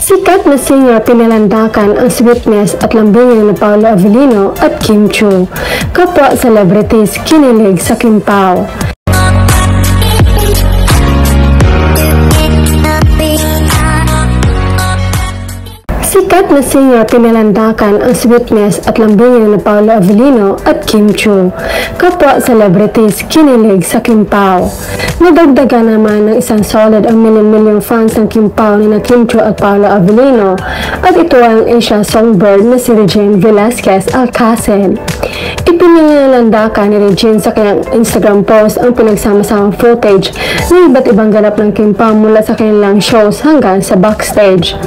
Sikat na singer pinalandakan ang sweetness at lambingan ni Paolo Avellino at Kim Chiu. Kapwa celebrities kinilig sa Kim Pao. Sikat na singer pinalandakan ang sweetness at lambingan ni Paolo Avellino at Kim Chiu. Kapwa celebrities kinilig sa Kim Pao. Nadagdagan naman ng isang solid ang milyon-milyong fans ng Kim Pao ni Kim Chiu at Paolo Avellino at ito ang Asia songbird na si Regine Velasquez Alcacel. Ipinalandakan ni Regine sa kanyang Instagram post ang pinagsama-samang footage ng iba't ibang ganap ng Kim Pao mula sa kanilang shows hanggang sa backstage.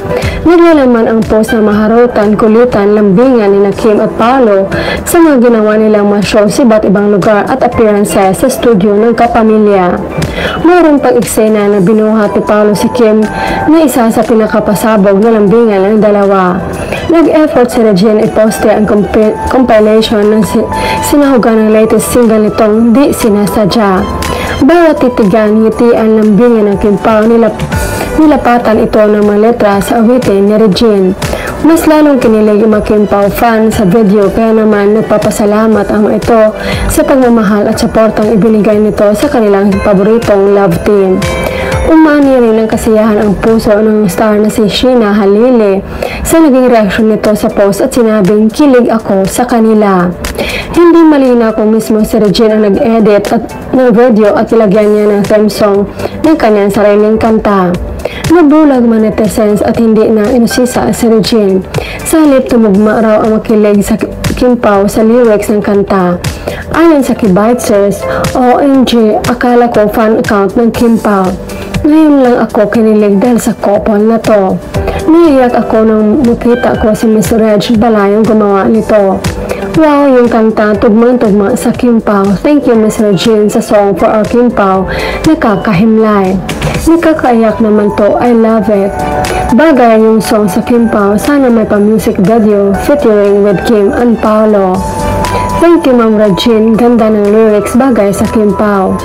Naglalaman ang post na maharutan, kulitan, lambingan ni Kim at Paolo sa mga ginawa nilang mga show sa iba't ibang lugar at appearances sa studio ng kapamilya. Mayroong pang eksena na binuhat ni Paolo si Kim na isa sa pinakapasabog na lambingan ng dalawa. Nag-effort si Regine iposte ang compilation ng sinahugan ng latest single nitong Di Sinasadya. Bawat titigan, ngitian, lambingan ng Kim Pao nilapatan ito ng mga letra sa awitin ni Regine. Mas lalong kinilig ang mga Kim Pao fans sa video kaya naman nagpapasalamat ang mga ito sa pagmamahal at suportang ibinigay nito sa kanilang paboritong love team. Umani rin ang kasiyahan ang puso ng star na si Sheena Halili sa naging reaksyon nito sa post at sinabing kilig ako sa kanila. Hindi malinaw kung mismo si Regine ang nag-edit ng video at ilagyan niya ng theme song ng kanyang sariling kanta. Nabulag man netizens at hindi na inusisa si Regine. Sa halip tumugma raw ang makilig sa Kim Pao sa lyrics ng kanta. Ayon sa Kibiters, OMG, akala ko fan account ng Kim Pao. Ngayon lang ako kinilig dahil sa couple na to. Naiyak ako nang nakita ko si Miss Reg Balayong gumawa nito. Wow, yung kanta tugmang-tugma sa Kim Pao. Thank you Miss Regine sa song for our Kim Pao. Nakakahimlay. Nakakaiyak naman to. I love it. Bagay yung song sa Kim Pao. Sana may pa-music video featuring with Kim and Paolo. Thank you Ma'am Regine. Ganda ng lyrics bagay sa Kim Pao.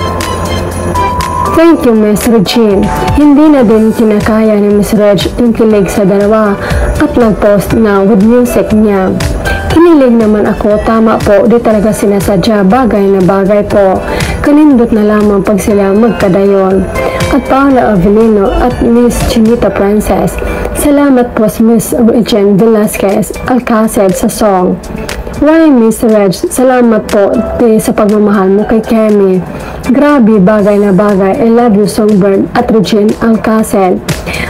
Thank you, Miss Regine. Hindi na din kinakaya ni Miss Reg yung kilig sa dalawa at nag-post na with music niya. Kinilig naman ako, tama po, di talaga sinasadya, bagay na bagay po. Kanindot na lamang pag sila magkadayon. At Paolo Avellino at Miss Chinita Princess, salamat po Miss Regine Velasquez Alcacel sa song. Why Miss Reg, salamat po sa pagmamahal mo kay Kemi. Grabe, bagay na bagay. I love you Songbird at Regine Alcacel.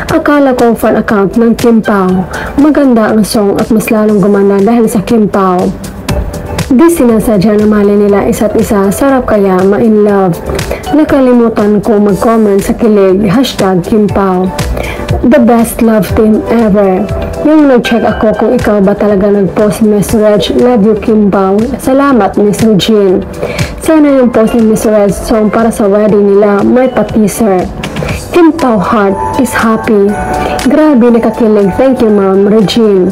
Akala ko fan account ng Kim Pao. Maganda ang song at mas lalong gumanda dahil sa Kim Pao. Di sinasadya na mali nila isa't isa. Sarap kaya ma-in love. Nakalimutan ko mag-comment sa kilig. #Kim Pao. The best love team ever. Yung nag-check ako kung ikaw ba talaga nag-post Miss Reg, love you Kim Pao. Salamat Miss Regine. Sana yung post ni Miss Reg song para sa wedding nila may pa-teaser. Kim Pao heart is happy. Grabe nakakilig. Thank you Ma'am Regine.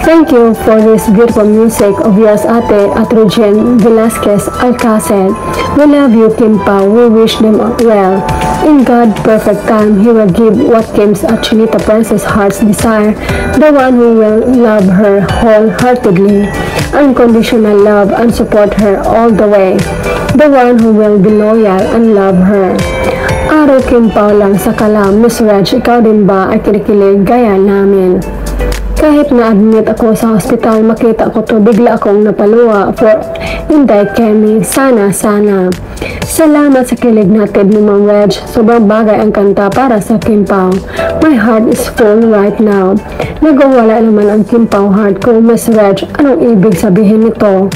Thank you for this beautiful music of yours ate at Regine Velasquez Alcacel. We love you Kim Pao. We wish them well. In God's perfect time, He will give what Kim's at Chinita Princess heart's desire, the one who will love her wholeheartedly, unconditional love and support her all the way, the one who will be loyal and love her. Araw Kim Pao lang sa kalam, Miss Reg, ikaw din ba ay kinikilig gaya namin? Kahit na-admit ako sa hospital, makita ko to, bigla akong napaluwa for Inday Kemi. Sana. Salamat sa kilig natin ni Ma'am Reg. Sobrang bagay ang kanta para sa Kim Pao. My heart is full right now. Nagawala naman ang Kim Pao heart ko, Miss Reg. Anong ibig sabihin nito?